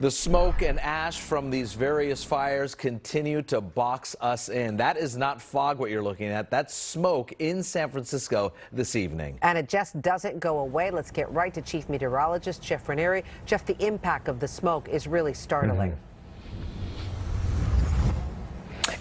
The smoke and ash from these various fires continue to box us in. That is not fog what you're looking at. That's smoke in San Francisco this evening. And it just doesn't go away. Let's get right to Chief Meteorologist Jeff Ranieri. Jeff, the impact of the smoke is really startling.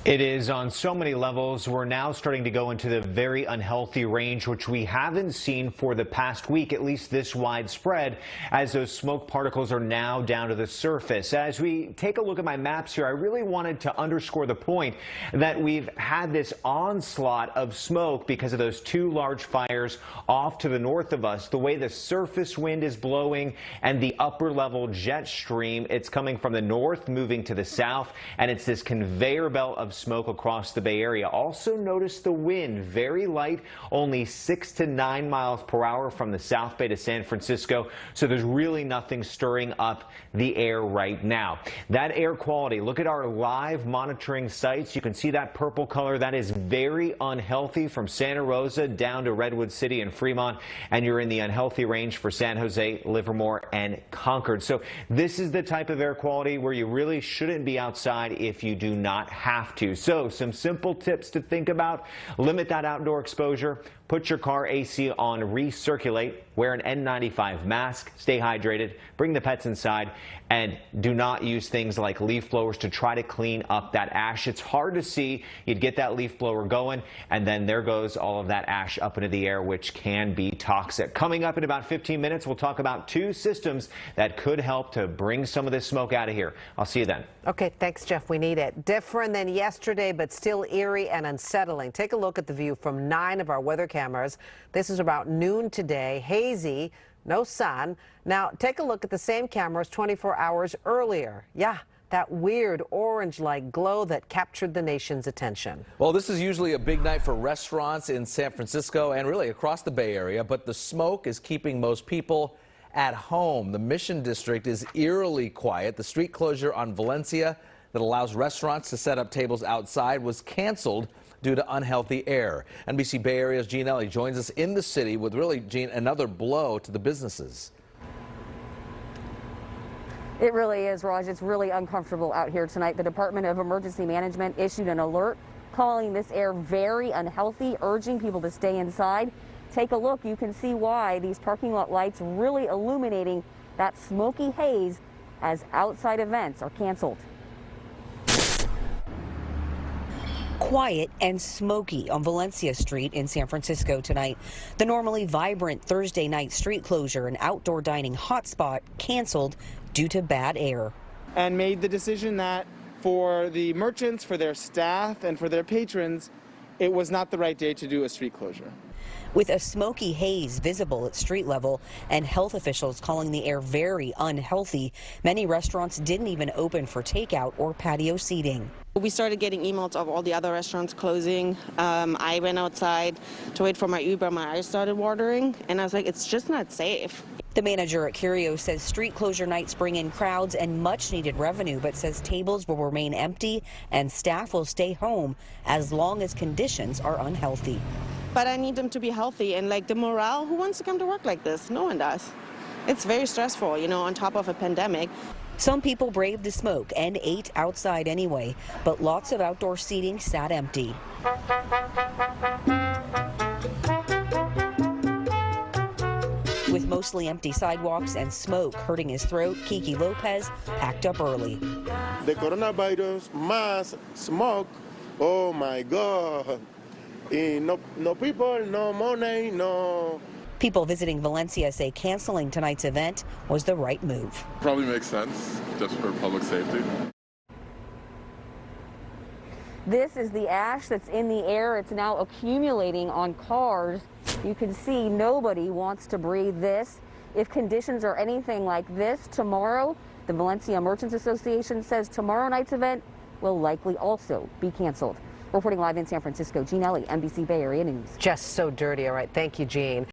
It is on so many levels. We're now starting to go into the very unhealthy range, which we haven't seen for the past week, at least this widespread, as those smoke particles are now down to the surface. As we take a look at my maps here, I really wanted to underscore the point that we've had this onslaught of smoke because of those two large fires off to the north of us. The way the surface wind is blowing and the upper level jet stream, it's coming from the north, moving to the south, and it's this conveyor belt of smoke across the Bay Area. Also notice the wind, very light, only 6 to 9 miles per hour from the South Bay to San Francisco. So there's really nothing stirring up the air right now. That air quality, look at our live monitoring sites. You can see that purple color. That is very unhealthy from Santa Rosa down to Redwood City and Fremont. And you're in the unhealthy range for San Jose, Livermore, and Concord. So this is the type of air quality where you really shouldn't be outside if you do not have to. So some simple tips to think about: limit that outdoor exposure, put your car AC on recirculate, wear an N95 mask, stay hydrated, bring the pets inside, and do not use things like leaf blowers to try to clean up that ash. It's hard to see. You'd get that leaf blower going, and then there goes all of that ash up into the air, which can be toxic. Coming up in about 15 minutes, we'll talk about two systems that could help to bring some of this smoke out of here. I'll see you then. Okay, thanks, Jeff. We need it. Different than yesterday, but still eerie and unsettling. Take a look at the view from 9 of our weather cameras. This is about noon today. Hazy, no sun. Now, take a look at the same cameras 24 hours earlier. Yeah, that weird orange-like glow that captured the nation's attention. Well, this is usually a big night for restaurants in San Francisco and really across the Bay Area, but the smoke is keeping most people at home. The Mission District is eerily quiet. The street closure on Valencia that allows restaurants to set up tables outside was canceled due to unhealthy air. NBC Bay Area's Elle joins us in the city with really, Jean, another blow to the businesses. It really is, Raj. It's really uncomfortable out here tonight. The Department of Emergency Management issued an alert calling this air very unhealthy, urging people to stay inside. Take a look. You can see why these parking lot lights really illuminating that smoky haze as outside events are canceled. Quiet and smoky on Valencia Street in San Francisco tonight. The normally vibrant Thursday night street closure and outdoor dining hotspot canceled due to bad air. And made the decision that for the merchants, for their staff, and for their patrons, it was not the right day to do a street closure. With a smoky haze visible at street level and health officials calling the air very unhealthy, many restaurants didn't even open for takeout or patio seating. We started getting emails of all the other restaurants closing. I went outside to wait for my Uber. My eyes started watering, and I was like, it's just not safe. The manager at CURIO says street closure nights bring in crowds and much needed revenue, but says tables will remain empty and staff will stay home as long as conditions are unhealthy. But I need them to be healthy, and like the morale, who wants to come to work like this? No one does. It's very stressful, you know, on top of a pandemic. Some people braved the smoke and ate outside anyway, but lots of outdoor seating sat empty. With mostly empty sidewalks and smoke hurting his throat, Kiki Lopez packed up early. The coronavirus, mass, smoke, oh my God. No people, no money, no. People visiting Valencia say canceling tonight's event was the right move. Probably makes sense, just for public safety. This is the ash that's in the air. It's now accumulating on cars. You can see nobody wants to breathe this. If conditions are anything like this tomorrow, the Valencia Merchants Association says tomorrow night's event will likely also be canceled. Reporting live in San Francisco, Elle, NBC Bay Area News. Just so dirty. All right. Thank you, Jean.